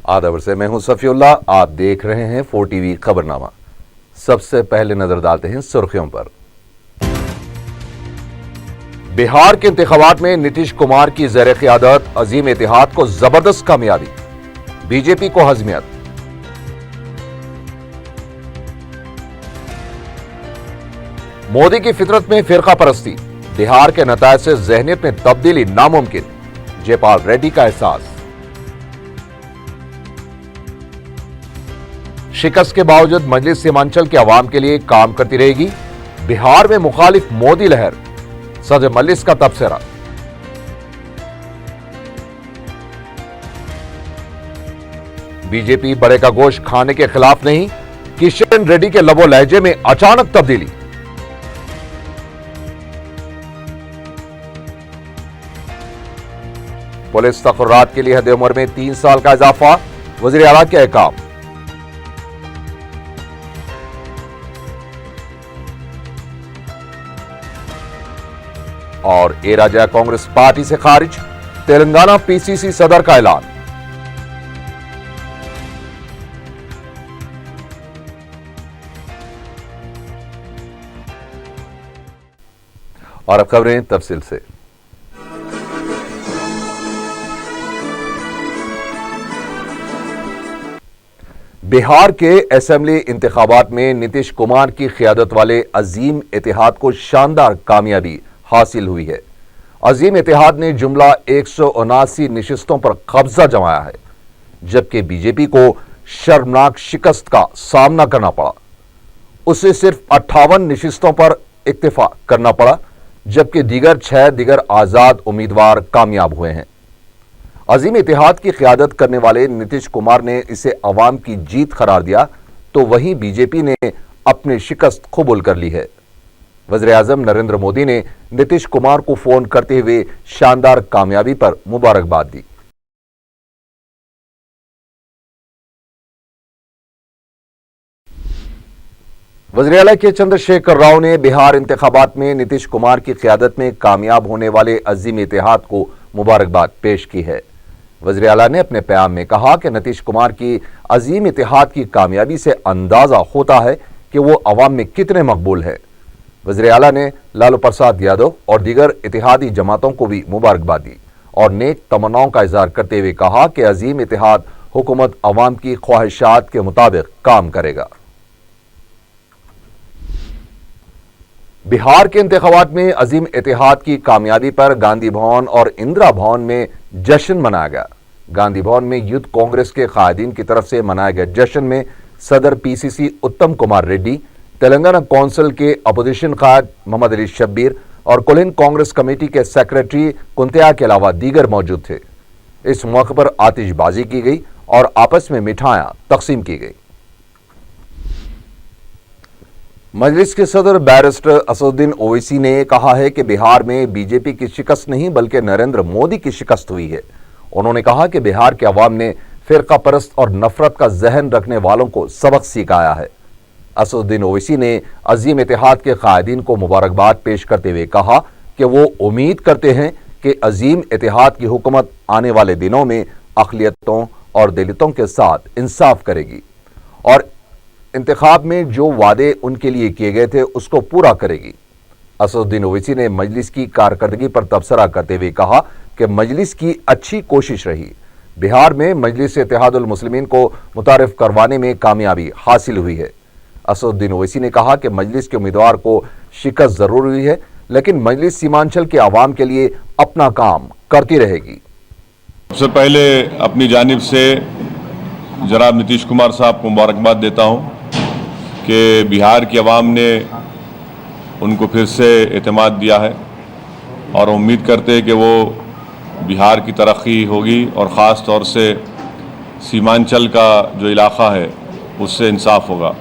आदाब से मैं हूं सफीउल्लाह। आप देख रहे हैं 4 टीवी खबरनामा। सबसे पहले नजर डालते हैं सुर्खियों पर। बिहार के इंतखाबात में नीतीश कुमार की ज़ेर क़ियादत अजीम इत्तेहाद को जबरदस्त कामयाबी, बीजेपी को हज़मियत। मोदी की फितरत में फिरका परस्ती, बिहार के नतायज से ज़हनियत में तब्दीली नामुमकिन, जयपाल रेड्डी का एहसास। शिकस्त के बावजूद मजलिस सीमांचल के अवाम के लिए काम करती रहेगी, बिहार में मुखालिफ मोदी लहर, सदर मजलिस का तबसरा। बीजेपी बड़े का गोश्त खाने के खिलाफ नहीं, किशन रेड्डी के लबो लहजे में अचानक तब्दीली। पुलिस तकर्रात के लिए हद उम्र में 3 साल का इजाफा, वज़ीर आला के अहकाम। और ए राजा कांग्रेस पार्टी से खारिज, तेलंगाना पीसीसी सदर का ऐलान। और अब खबरें तफसील से। बिहार के असेंबली इंतखाबात में नीतीश कुमार की क़ियादत वाले अजीम इत्तेहाद को शानदार कामयाबी हासिल हुई है। अजीम इत्तेहाद ने जुमला 179 नशिस्तों पर कब्जा जमाया है, जबकि बीजेपी को शर्मनाक शिकस्त का सामना करना पड़ा। उसे सिर्फ 58 नशिस्तों पर इक्तिफा करना पड़ा, जबकि दीगर 6 आजाद उम्मीदवार कामयाब हुए हैं। अजीम इत्तेहाद की क़ियादत करने वाले नीतीश कुमार ने इसे अवाम की जीत करार दिया, तो वहीं बीजेपी ने अपनी शिकस्त कबूल कर ली है। वज़ीर आज़म नरेंद्र मोदी ने नीतीश कुमार को फोन करते हुए शानदार कामयाबी पर मुबारकबाद दी। वज़ीर आला के चंद्रशेखर राव ने बिहार इंतखाबात में नीतीश कुमार की क़ियादत में कामयाब होने वाले अजीम इत्तेहाद को मुबारकबाद पेश की है। वज़ीर आला ने अपने प्याम में कहा कि नीतीश कुमार की अजीम इत्तेहाद की कामयाबी से अंदाजा होता है कि वो अवाम में कितने मकबूल है। वज़ीर आला ने लालू प्रसाद यादव और दीगर इत्तेहादी जमातों को भी मुबारकबाद दी और नेक तमन्नाओं का इज़हार करते हुए कहा कि अजीम इत्तेहाद हुकूमत अवाम की ख्वाहिशात के मुताबिक काम करेगा। बिहार के इंतखाबात में अजीम इत्तेहाद की कामयाबी पर गांधी भवन और इंदिरा भवन में जश्न मनाया गया। गांधी भवन में यूथ कांग्रेस के कायदीन की तरफ से मनाए गए जश्न में सदर पीसीसी उत्तम कुमार रेड्डी, तेलंगाना कौंसिल के अपोजिशन कायद मोहम्मद अली शब्बीर और कुलीन कांग्रेस कमेटी के सेक्रेटरी कुंतिया के अलावा दीगर मौजूद थे। इस मौके पर आतिशबाजी की गई और आपस में मिठाइयां तकसीम की गई। मजलिस के सदर बैरिस्टर असदुद्दीन ओवैसी ने कहा है कि बिहार में बीजेपी की शिकस्त नहीं बल्कि नरेंद्र मोदी की शिकस्त हुई है। उन्होंने कहा कि बिहार के अवाम ने फिरका परस्त और नफरत का जहन रखने वालों को सबक सिखाया है। असदुद्दीन ओवैसी ने अजीम इत्तेहाद के कायदीन को मुबारकबाद पेश करते हुए कहा कि वो उम्मीद करते हैं कि अजीम इत्तेहाद की हुकूमत आने वाले दिनों में अक़लियतों और दलितों के साथ इंसाफ करेगी और इंतखाब में जो वादे उनके लिए किए गए थे उसको पूरा करेगी। असदुद्दीन ओवैसी ने मजलिस की कारकर्दगी पर तबसरा करते हुए कहा कि मजलिस की अच्छी कोशिश रही। बिहार में मजलिस इत्तेहादुल मुस्लिमीन को मुतारिफ करवाने में कामयाबी हासिल हुई है। असदुद्दीन ओवैसी ने कहा कि मजलिस के उम्मीदवार को शिकस्त जरूर हुई है, लेकिन मजलिस सीमांचल के अवाम के लिए अपना काम करती रहेगी। सबसे पहले अपनी जानिब से जनाब नीतीश कुमार साहब को मुबारकबाद देता हूं कि बिहार की अवाम ने उनको फिर से एतमाद दिया है और उम्मीद करते हैं कि वो बिहार की तरक्की होगी और ख़ास तौर से सीमांचल का जो इलाक़ा है उससे इंसाफ होगा।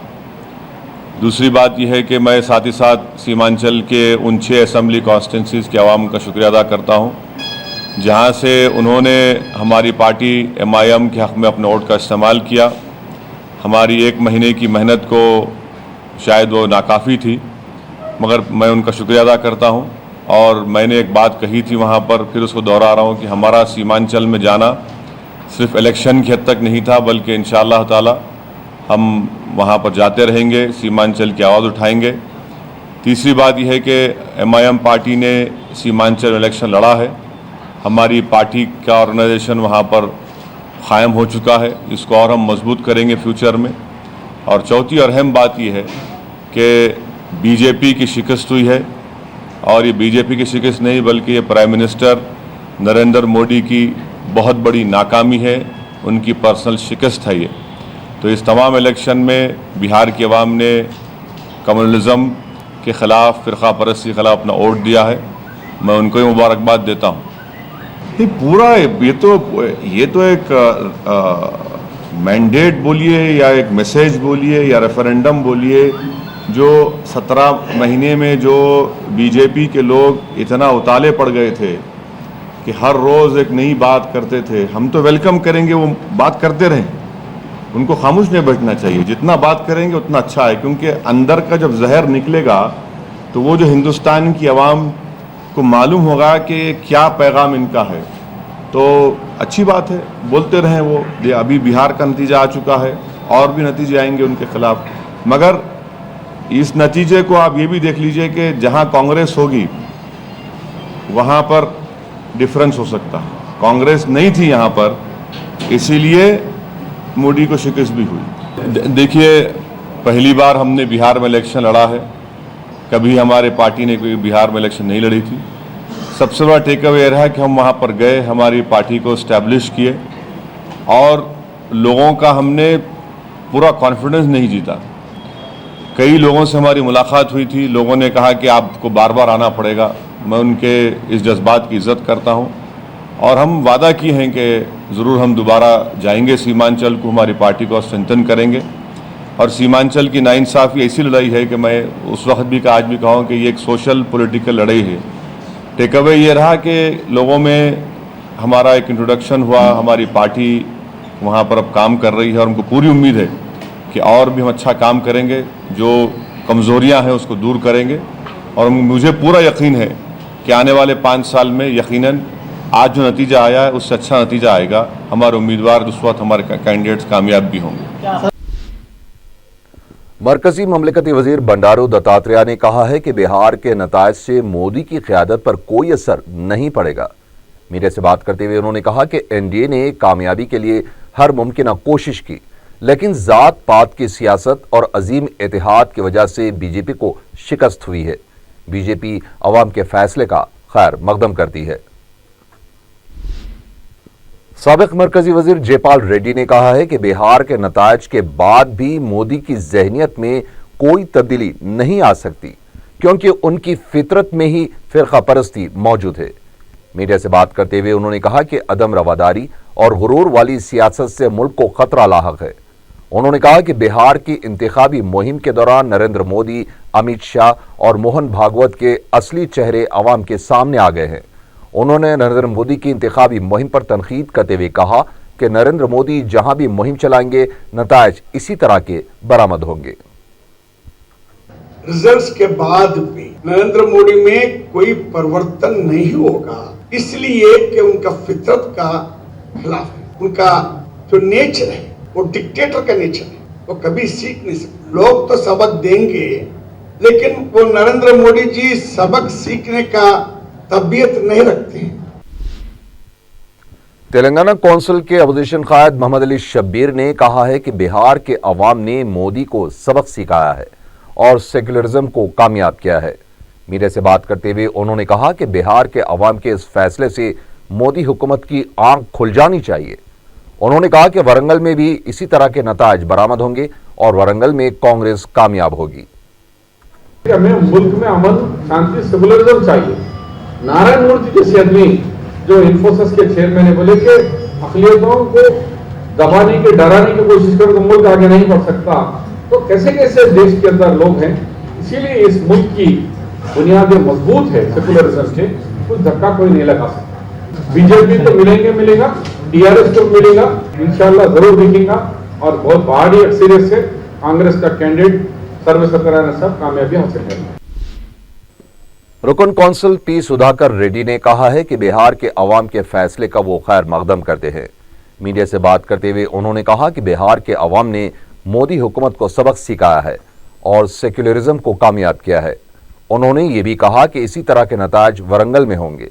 दूसरी बात यह है कि मैं साथ ही साथ सीमांचल के उन 6 असेंबली कॉन्स्टिट्यूंसीज़ के अवाम का शुक्रिया अदा करता हूं, जहां से उन्होंने हमारी पार्टी MIM के हक़ में अपने वोट का इस्तेमाल किया। हमारी 1 महीने की मेहनत को शायद वो नाकाफ़ी थी, मगर मैं उनका शुक्रिया अदा करता हूं। और मैंने एक बात कही थी वहां पर, फिर उसको दोहरा रहा हूं कि हमारा सीमांचल में जाना सिर्फ इलेक्शन की हद तक नहीं था, बल्कि इंशाअल्लाह ताला हम वहाँ पर जाते रहेंगे, सीमांचल की आवाज़ उठाएंगे। तीसरी बात यह है कि MIM पार्टी ने सीमांचल इलेक्शन लड़ा है, हमारी पार्टी का ऑर्गेनाइजेशन वहाँ पर कायम हो चुका है, इसको और हम मजबूत करेंगे फ्यूचर में। और चौथी और अहम बात यह है कि बीजेपी की शिकस्त हुई है, और ये बीजेपी की शिकस्त नहीं बल्कि ये प्राइम मिनिस्टर नरेंद्र मोदी की बहुत बड़ी नाकामी है, उनकी पर्सनल शिकस्त है ये। तो इस तमाम इलेक्शन में बिहार की आवाम ने कम्युनलिज्म के ख़िलाफ़, फ़िरक़ा परस्ती के ख़िलाफ़ अपना वोट दिया है, मैं उनको ही मुबारकबाद देता हूँ। ये पूरा ये तो एक मैंडेट बोलिए या एक मैसेज बोलिए या रेफरेंडम बोलिए, जो 17 महीने में जो बीजेपी के लोग इतना उताले पड़ गए थे कि हर रोज़ एक नई बात करते थे। हम तो वेलकम करेंगे, वो बात करते रहें, उनको खामोश नहीं बैठना चाहिए। जितना बात करेंगे उतना अच्छा है, क्योंकि अंदर का जब जहर निकलेगा तो वो जो हिंदुस्तान की आवाम को मालूम होगा कि क्या पैगाम इनका है। तो अच्छी बात है, बोलते रहें। वो अभी बिहार का नतीजा आ चुका है, और भी नतीजे आएंगे उनके खिलाफ, मगर इस नतीजे को आप ये भी देख लीजिए कि जहां कांग्रेस होगी वहां पर डिफरेंस हो सकता है। कांग्रेस नहीं थी यहां पर, इसीलिए मोदी को शिकस्त भी हुई। देखिए, पहली बार हमने बिहार में इलेक्शन लड़ा है, कभी हमारे पार्टी ने कोई बिहार में इलेक्शन नहीं लड़ी थी। सबसे बड़ा टेक अवे रहा कि हम वहाँ पर गए, हमारी पार्टी को इस्टेब्लिश किए, और लोगों का हमने पूरा कॉन्फिडेंस नहीं जीता। कई लोगों से हमारी मुलाकात हुई थी, लोगों ने कहा कि आपको बार बार आना पड़ेगा। मैं उनके इस जज्बात की इज़्ज़त करता हूँ, और हम वादा किए हैं कि ज़रूर हम दोबारा जाएंगे सीमांचल को, हमारी पार्टी को स्ट्रेंथन करेंगे। और सीमांचल की नाइंसाफ़ी ऐसी लड़ाई है कि मैं उस वक्त भी आज भी कहूँ कि ये एक सोशल पॉलिटिकल लड़ाई है। टेक अवे ये रहा कि लोगों में हमारा एक इंट्रोडक्शन हुआ, हमारी पार्टी वहाँ पर अब काम कर रही है, और हमको पूरी उम्मीद है कि और भी हम अच्छा काम करेंगे, जो कमज़ोरियाँ हैं उसको दूर करेंगे। और मुझे पूरा यकीन है कि आने वाले 5 साल में यकीनन आज जो नतीजा आया है उससे अच्छा नतीजा आएगा। हमारे उम्मीदवार उस वक्त हमारे कैंडिडेट्स कामयाब भी होंगे। मरकजी ममलिकती वजीर बंडारू दत्तात्रेय ने कहा है कि बिहार के नतायज से मोदी की क़यादत पर कोई असर नहीं पड़ेगा। मीडिया से बात करते हुए उन्होंने कहा कि एनडीए ने कामयाबी के लिए हर मुमकिन कोशिश की, लेकिन जात पात की सियासत और अजीम इतिहाद की वजह से बीजेपी को शिकस्त हुई है। बीजेपी अवाम के फैसले का खैर मकदम करती है। साबिक मरकजी वजीर जयपाल रेड्डी ने कहा है कि बिहार के नतायज के बाद भी मोदी की जहनियत में कोई तब्दीली नहीं आ सकती, क्योंकि उनकी फितरत में ही फिरका परस्ती मौजूद है। मीडिया से बात करते हुए उन्होंने कहा कि अदम रवादारी और गुरूर वाली सियासत से मुल्क को खतरा लाहक है। उन्होंने कहा कि बिहार की इंतखाबी मुहिम के दौरान नरेंद्र मोदी, अमित शाह और मोहन भागवत के असली चेहरे अवाम के सामने आ गए हैं। उन्होंने नरेंद्र मोदी की इंतखाबी मुहिम पर तनकीद करते हुए कहा कि नरेंद्र मोदी जहां भी मुहिम चलाएंगे, नतायज इसी तरह के बरामद होंगे। रिजल्ट्स के बाद भी नरेंद्र मोदी में कोई परिवर्तन नहीं होगा, इसलिए कि उनका फितरत का खिलाफ है। उनका जो नेचर है वो डिक्टेटर का नेचर है, वो कभी सीख नहीं सकते। लोग तो सबक देंगे, लेकिन वो नरेंद्र मोदी जी सबक सीखने का तबीयत नहीं रखते हैं। तेलंगाना कौंसिल के अपोजिशन कायद मोहम्मद अली शब्बीर ने कहा है कि बिहार के अवाम ने मोदी को सबक सिखाया है और सेक्युलरिज्म को कामयाब किया है। मीडिया से बात करते हुए उन्होंने कहा कि बिहार के अवाम के इस फैसले से मोदी हुकूमत की आंख खुल जानी चाहिए। उन्होंने कहा कि वरंगल में भी इसी तरह के नतायज बरामद होंगे और वरंगल में कांग्रेस कामयाब होगी। हमें मुल्क में अमन, शांति, सेक्युलरिज्म चाहिए। नारायण मूर्ति जैसे आदमी जो इन्फोसिस के चेयरमैन ने बोले कि अक़लियतों को दबाने के, डराने की कोशिश करो तो मुल्क आगे नहीं बढ़ सकता। तो कैसे कैसे देश के अंदर लोग हैं, इसीलिए इस मुल्क की बुनियादें मजबूत है सेकुलरिज्म से, कुछ धक्का कोई नहीं लगा सकता। बीजेपी तो मिलेगा, टीआरएस को मिलेगा, इंशाल्लाह जरूर दिखेगा, और बहुत बड़ी अक्सरियत से कांग्रेस का कैंडिडेट सर्वसत्तारायण साहब कामयाबी हासिल करेंगे। रुकन कौंसिल पी सुधाकर रेड्डी ने कहा है कि बिहार के अवाम के फैसले का वो खैर मकदम करते हैं। मीडिया से बात करते हुए उन्होंने कहा कि बिहार के अवाम ने मोदी हुकूमत को सबक सिखाया है और सेक्युलरिज्म को कामयाब किया है। उन्होंने ये भी कहा कि इसी तरह के नताज वरंगल में होंगे।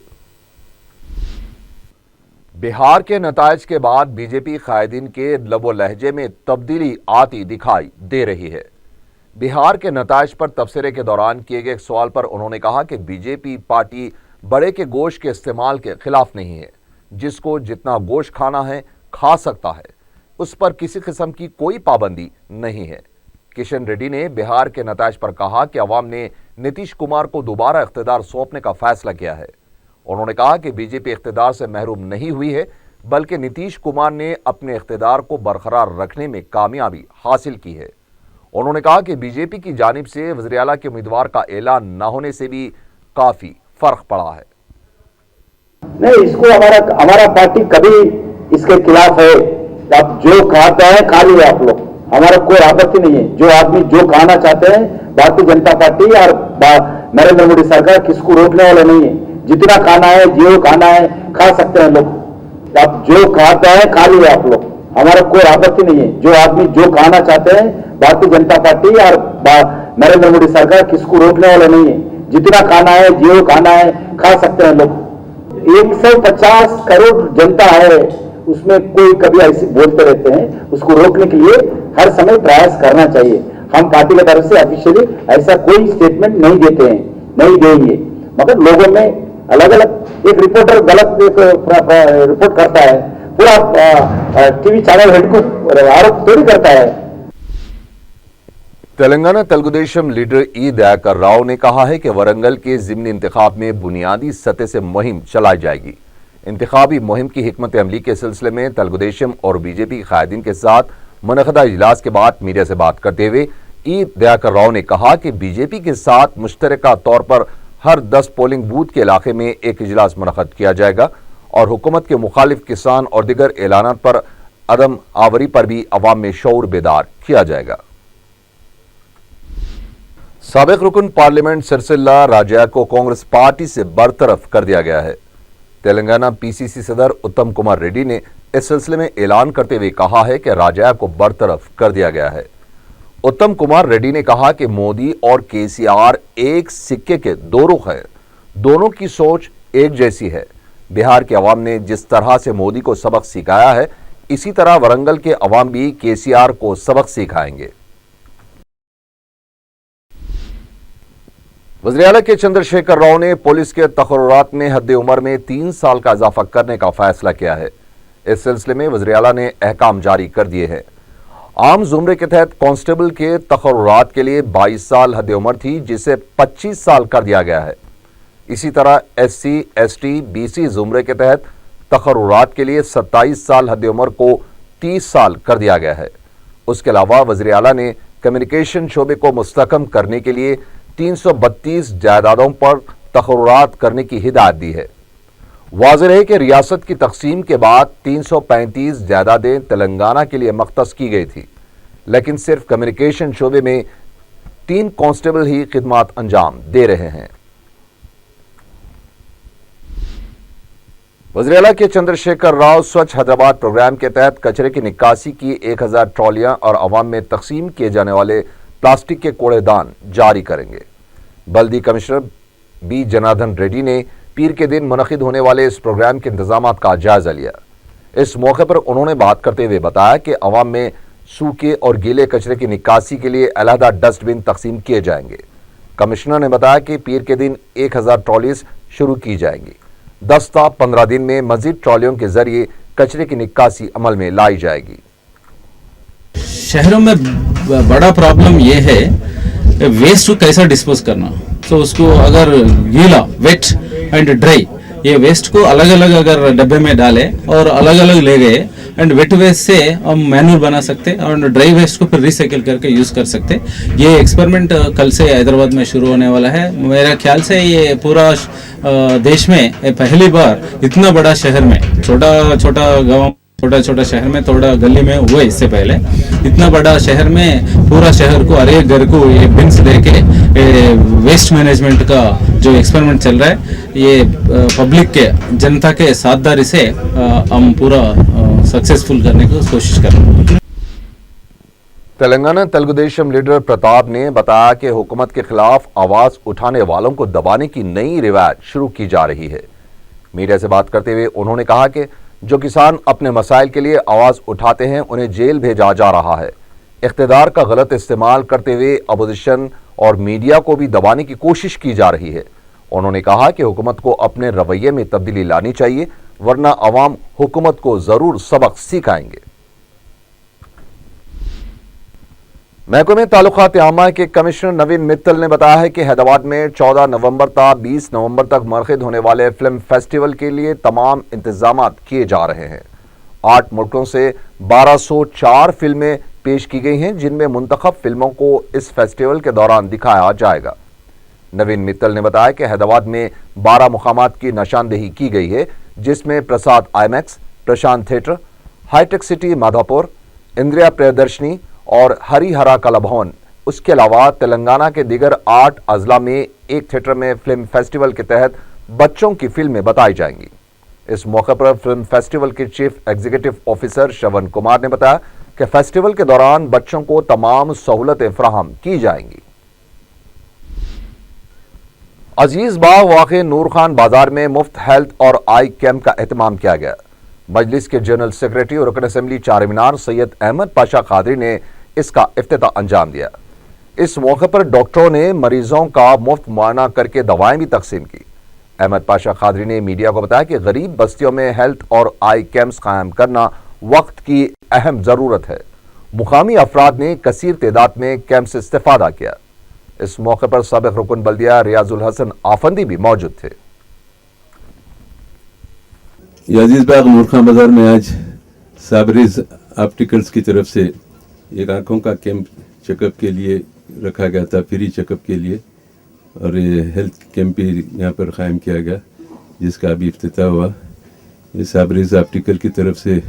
बिहार के नताज के बाद बीजेपी कायदीन के लबो लहजे में तब्दीली आती दिखाई दे रही है। बिहार के नताज पर तबसरे के दौरान किए गए एक सवाल पर उन्होंने कहा कि बीजेपी पार्टी बड़े के गोश्त के इस्तेमाल के खिलाफ नहीं है। जिसको जितना गोश्त खाना है खा सकता है, उस पर किसी किस्म की कोई पाबंदी नहीं है। किशन रेड्डी ने बिहार के नताज पर कहा कि अवाम ने नीतीश कुमार को दोबारा इख्तिदार सौंपने का फैसला किया है। उन्होंने कहा कि बीजेपी इख्तिदार से महरूम नहीं हुई है, बल्कि नीतीश कुमार ने अपने इख्तिदार को बरकरार रखने में कामयाबी हासिल की है। उन्होंने कहा कि बीजेपी की जानिब से वज़ीर आला के उम्मीदवार का ऐलान न होने से भी काफी फर्क पड़ा है। नहीं, इसको हमारा पार्टी कभी इसके खिलाफ है। आप जो खाता है खा लीजिए आप लोग, हमारा कोई आपत्ति नहीं है। जो आदमी जो खाना चाहते हैं, भारतीय जनता पार्टी और नरेंद्र मोदी सरकार किसको रोकने वाले नहीं है। जितना खाना है, जो खाना है खा सकते हैं लोग। आप जो खाता है खा लीजिए आप लोग, हमारा कोई आपत्ति नहीं है। जो आदमी जो खाना चाहते हैं, भारतीय जनता पार्टी और नरेंद्र मोदी सरकार किसको रोकने वाले नहीं है। जितना खाना है, जो खाना है खा सकते हैं लोग। 150 करोड़ जनता है, उसमें कोई कभी ऐसे बोलते रहते हैं, उसको रोकने के लिए हर समय प्रयास करना चाहिए। हम पार्टी की तरफ से ऑफिशियली ऐसा कोई स्टेटमेंट नहीं देते हैं, नहीं देंगे। मगर लोगों में अलग अलग, एक रिपोर्टर गलत रिपोर्ट करता है, पूरा टीवी चैनल हेड को आरोप थोड़ी करता है। तेलंगाना तेलुगुदेशम लीडर ई दयाकर राव ने कहा है कि वरंगल के ज़िमनी इंतखाब में बुनियादी सतह से मुहिम चलाई जाएगी। इंतखाबी मुहिम की हिकमत अमली के सिलसिले में तेलुगुदेशम और बीजेपी कायदीन के साथ मुनक़दा इजलास के बाद मीडिया से बात करते हुए ई दयाकर राव ने कहा कि बीजेपी के साथ मुश्तरका तौर पर हर 10 पोलिंग बूथ के इलाके में एक इजलास मुनक़द किया जाएगा और हुकूमत के मुखालिफ किसान और दीगर ऐलानात पर अदम आवरी पर भी अवाम में शऊर बेदार किया जाएगा। साबिक रुकन पार्लियामेंट सिरसिल्ला राजा को कांग्रेस पार्टी से बरतरफ कर दिया गया है। तेलंगाना पीसीसी सदर उत्तम कुमार रेड्डी ने इस सिलसिले में ऐलान करते हुए कहा है कि राजा को बरतरफ कर दिया गया है। उत्तम कुमार रेड्डी ने कहा कि मोदी और केसीआर एक सिक्के के दो रुख हैं, दोनों की सोच एक जैसी है। बिहार के अवाम ने जिस तरह से मोदी को सबक सिखाया है, इसी तरह वरंगल के अवाम भी केसीआर को सबक सिखाएंगे। वज़ीर आला के चंद्रशेखर राव ने पुलिस के तकर्रुरात में हद उम्र में 3 साल का इजाफा करने का फैसला किया है। इस सिलसिले में वज़ीर आला ने अहकाम जारी कर दिए हैं। आम जुमरे के तहत कांस्टेबल के तकर्रुरात के लिए 22 साल हद उम्र थी, जिसे 25 साल कर दिया गया है। इसी तरह SC, ST, BC जुमरे के तहत तकर्रुरात के लिए 27 साल हद उम्र को 30 साल कर दिया गया है। उसके अलावा वज़ीर आला ने कम्युनिकेशन शोबे को मुस्तहकम करने के लिए 332 जायदादों पर तकर्रुरात करने की हिदायत दी है। वाज़ेह है कि रियासत की तकसीम के बाद 335 जायदादें तेलंगाना के लिए मख्तस की गई थी, लेकिन सिर्फ कम्युनिकेशन शोबे में 3 कांस्टेबल ही खिदमत अंजाम दे रहे हैं। वज़ीर आला के चंद्रशेखर राव स्वच्छ हैदराबाद प्रोग्राम के तहत कचरे की निकासी की 1000 ट्रॉलियां और अवाम में तकसीम किए जाने वाले प्लास्टिक के कूड़ेदान जारी करेंगे। बल्दी कमिश्नर बी जनार्दन रेड्डी ने पीर के दिन मुनक़िद होने वाले इस प्रोग्राम के इंतजामात का जायजा लिया। इस मौके पर उन्होंने बात करते हुए बताया कि अवाम में सूखे और गीले कचरे की निकासी के लिए अलहदा डस्टबिन तकसीम किए जाएंगे। कमिश्नर ने बताया कि पीर के दिन 1000 ट्रॉलीज शुरू की जाएंगी। 10 था 15 दिन में मजीद ट्रॉलियों के जरिए कचरे की निकासी अमल में लाई जाएगी। शहरों में बड़ा प्रॉब्लम ये है वेस्ट को कैसा डिस्पोज करना। तो उसको अगर गीला, वेट एंड ड्राई, ये वेस्ट को अलग अलग अगर डब्बे में डाले और अलग अलग ले गए, एंड वेट वेस्ट से हम मैन्यूर बना सकते हैं और ड्राई वेस्ट को फिर रिसाइकिल करके यूज कर सकते हैं। ये एक्सपेरिमेंट कल से हैदराबाद में शुरू होने वाला है। मेरा ख्याल से ये पूरा देश में पहली बार इतना बड़ा शहर में, छोटा छोटा गाँव, छोटा छोटा शहर में, थोड़ा गली में हुआ इससे पहले, इतना बड़ा शहर में पूरा शहर को हर एक घर को ये बिन्स देके वेस्ट मैनेजमेंट का जो एक्सपेरिमेंट चल रहा है, ये पब्लिक के, जनता के साझेदारी से हम पूरा सक्सेसफुल करने की कोशिश कर रहे हैं। तेलंगाना तेलुगुदेशम लीडर प्रताप ने बताया कि हुकूमत के खिलाफ आवाज उठाने वालों को दबाने की नई रिवायत शुरू की जा रही है। मीडिया से बात करते हुए उन्होंने कहा कि जो किसान अपने मसाइल के लिए आवाज उठाते हैं उन्हें जेल भेजा जा रहा है। इख्तिदार का गलत इस्तेमाल करते हुए अपोजिशन और मीडिया को भी दबाने की कोशिश की जा रही है। उन्होंने कहा कि हुकूमत को अपने रवैये में तब्दीली लानी चाहिए, वरना अवाम हुकूमत को जरूर सबक सिखाएंगे। महकमे ताल्लुकात आमा के कमिश्नर नवीन मित्तल ने बताया है कि हैदराबाद में 14 नवंबर तक 20 नवंबर तक मुनक़िद होने वाले फिल्म फेस्टिवल के लिए तमाम इंतजाम किए जा रहे हैं। 8 मुल्कों से 1204 फिल्में पेश की गई हैं, जिनमें मुंतखब फिल्मों को इस फेस्टिवल के दौरान दिखाया जाएगा। नवीन मित्तल ने बताया कि हैदराबाद में 12 मुकामात की निशानदेही की गई है, जिसमें प्रसाद आईमैक्स, प्रशांत थिएटर, हाईटेक सिटी माधापुर, इंदिरा प्रियदर्शनी और हरिहरा कला भवन। उसके अलावा तेलंगाना के दीगर 8 अजला में एक थिएटर में फिल्म फेस्टिवल के तहत बच्चों की फिल्में बताई जाएंगी। इस मौके पर फिल्म फेस्टिवल के chief executive officer Shravan Kumar ने बताया कि फेस्टिवल के दौरान बच्चों को तमाम सहूलतें फराहम की जाएंगी। अजीज बाग वाक़े नूर खान बाजार में मुफ्त हेल्थ और आई कैंप का एहतमाम किया गया। मजलिस के जनरल सेक्रेटरी और रुकन असेंबली चारमीनार सैयद अहमद पाशा कादरी ने इसका इफ्तिताह अंजाम दिया। इस मौके पर डॉक्टरों ने मरीजों का मुफ्त मुआयना करके दवाएं भी तकसीम की। अहमद पाशा कादरी ने मीडिया को बताया कि गरीब बस्तियों में हेल्थ और आई कैंप्स कायम करना वक्त की अहम जरूरत है। मुकामी अफराद ने कसीर तादाद में कैंप से इस्तेफादा किया। इस मौके पर साबिक रुकन बल्दिया रियाजुल हसन आफंदी भी मौजूद थे। अजीज बाग नूर खान बाजार में आज साबरीज ऑप्टिकल्स की तरफ से एक आंखों का कैंप चेकअप के लिए रखा गया था, फ्री चेकअप के लिए, और ये हेल्थ कैंप भी यहाँ पर कायम किया गया, जिसका अभी इफ्तिताह हुआ। ये साबरीज ऑप्टिकल की तरफ से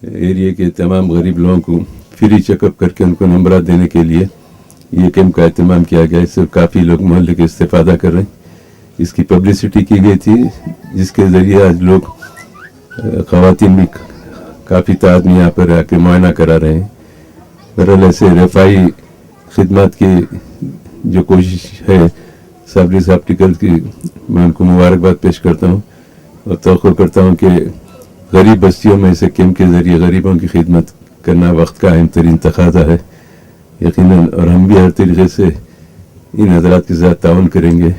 एरिया के तमाम गरीब लोगों को फ्री चेकअप करके उनको नंबर देने के लिए ये कैंप का एहतमाम किया गया। इससे काफ़ी लोग मोहल्ले के इस्तेफादा कर रहे हैं। इसकी पब्लिसिटी की गई थी, जिसके ज़रिए आज लोग ख़वातीन भी काफ़ी तादाद में यहाँ पर आके मुआयना करा रहे हैं। बहरहाल ऐसे रफ़ाई खिदमत की जो कोशिश है साबरीज ऑप्टिकल की, मैं उनको मुबारकबाद पेश करता हूँ और तवक्कुल करता हूँ कि गरीब बस्तियों में ऐसे कैंप के ज़रिए गरीबों की खिदमत करना वक्त का अहम तरीन तकाज़ा है यकीनन, और हम भी हर तरीके से इन हज़रात के साथ ताउन करेंगे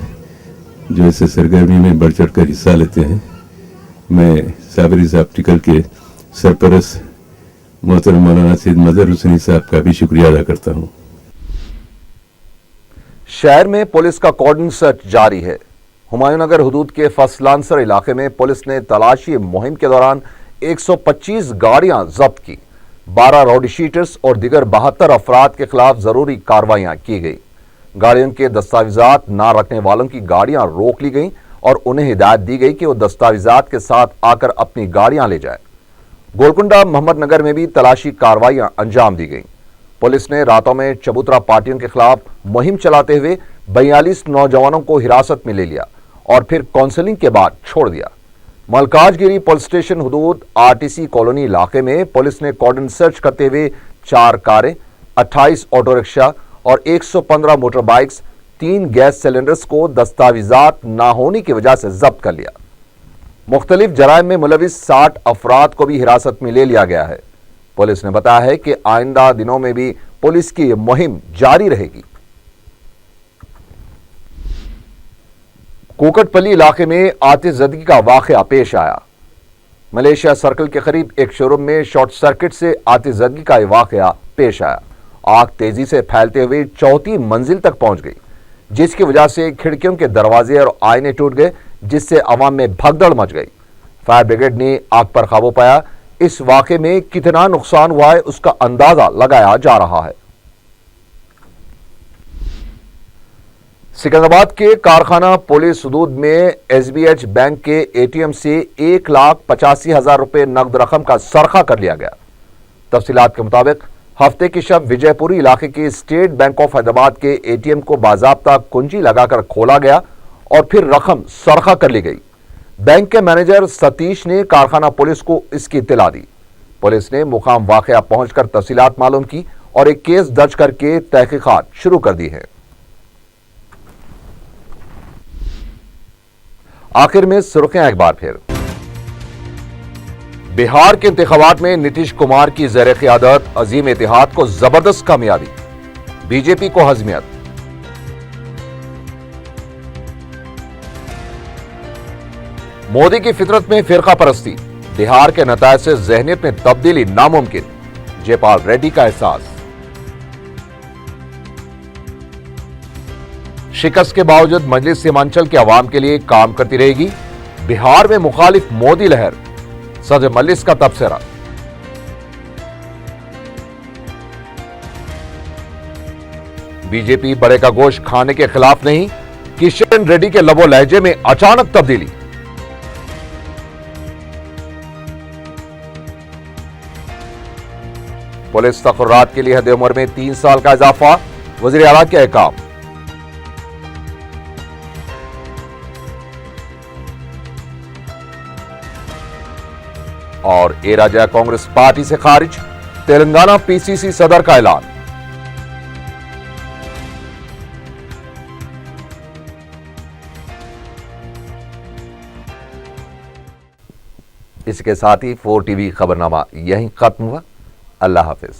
जो ऐसे सरगर्मी में बढ़ चढ़ कर हिस्सा लेते हैं। मैं साबरीज ऑप्टिकल के सरपरस्त मोहतरम मौलाना सैयद मजहर हुसैनी साहब का भी शुक्रिया अदा करता हूँ। शहर में पुलिस का कॉर्डन सर्च जारी है। हुमायूं नगर हुदूद के फसलांसर इलाके में पुलिस ने तलाशी मुहिम के दौरान 125 गाड़ियां जब्त की। 12 राउडी शीटर्स और दिगर 72 अफराद के खिलाफ जरूरी कार्रवाइयां की गई। गाड़ियों के दस्तावेजात ना रखने वालों की गाड़ियां रोक ली गईं और उन्हें हिदायत दी गई कि वो दस्तावेजात के साथ आकर अपनी गाड़ियां ले जाएं। गोलकुंडा मोहम्मद नगर में भी तलाशी कार्रवाइयां अंजाम दी गईं। पुलिस ने रातों में चबूतरा पार्टियों के खिलाफ मुहिम चलाते हुए 42 नौजवानों को हिरासत में ले लिया और फिर काउंसलिंग के बाद छोड़ दिया। मलकाजगिरी पुलिस स्टेशन हुदूद आरटीसी कॉलोनी इलाके में पुलिस ने कॉर्डन सर्च करते हुए 4 कारें, 28 ऑटो रिक्शा और 115 मोटर बाइक्स, 3 गैस सिलेंडर्स को दस्तावेजात ना होने की वजह से जब्त कर लिया। मुख्तलिफ जराइम में मुलविस 60 अफराद को भी हिरासत में ले लिया गया है। पुलिस ने बताया है कि आइंदा दिनों में भी पुलिस की मुहिम जारी रहेगी। कोकटपल्ली इलाके में आतिशज़दगी का वाकया पेश आया। मलेशिया सर्कल के करीब एक शोरूम में शॉर्ट सर्किट से आतिशज़दगी का वाकया पेश आया। आग तेजी से फैलते हुए 4थी मंजिल तक पहुंच गई, जिसकी वजह से खिड़कियों के दरवाजे और आईने टूट गए, जिससे अवाम में भगदड़ मच गई। फायर ब्रिगेड ने आग पर काबू पाया। इस वाकये में कितना नुकसान हुआ है उसका अंदाजा लगाया जा रहा है। सिकंदराबाद के कारखाना पुलिस हुदूद में एसबीएच बैंक के एटीएम से 1,85,000 रुपए नकद रकम का सरखा कर लिया गया। तफसीलात के मुताबिक हफ्ते की शब विजयपुरी इलाके के स्टेट बैंक ऑफ हैदराबाद के एटीएम को बाजाब्ता कुंजी लगाकर खोला गया और फिर रकम सरखा कर ली गई। बैंक के मैनेजर सतीश ने कारखाना पुलिस को इसकी इत्तला दी। पुलिस ने मुकाम वाकया पहुंचकर तफसीलात मालूम की और एक केस दर्ज करके तहकीकात शुरू कर दी है। आखिर में सुर्खियां एक बार फिर। बिहार के इंतखाबात में नीतीश कुमार की ज़ेर क़ियादत अजीम इत्तेहाद को जबरदस्त कामयाबी, बीजेपी को हज़मियत। मोदी की फितरत में फिरका परस्ती, बिहार के नतायज से ज़हनियत में तब्दीली नामुमकिन, जयपाल रेड्डी का एहसास। शिकस्त के बावजूद मजलिस सीमांचल के अवाम के लिए काम करती रहेगी, बिहार में मुखालिफ मोदी लहर, सदर मजलिस का तबसरा। बीजेपी बड़े का गोश्त खाने के खिलाफ नहीं, किशन रेड्डी के लबो लहजे में अचानक तब्दीली। पुलिस तकर्रात के लिए हद उम्र में 3 साल का इजाफा, वज़ीर आला के अहकाम। और ए राजा कांग्रेस पार्टी से खारिज, तेलंगाना पीसीसी सदर का ऐलान। इसके साथ ही 4 टीवी खबरनामा यहीं खत्म हुआ। अल्लाह हाफिज।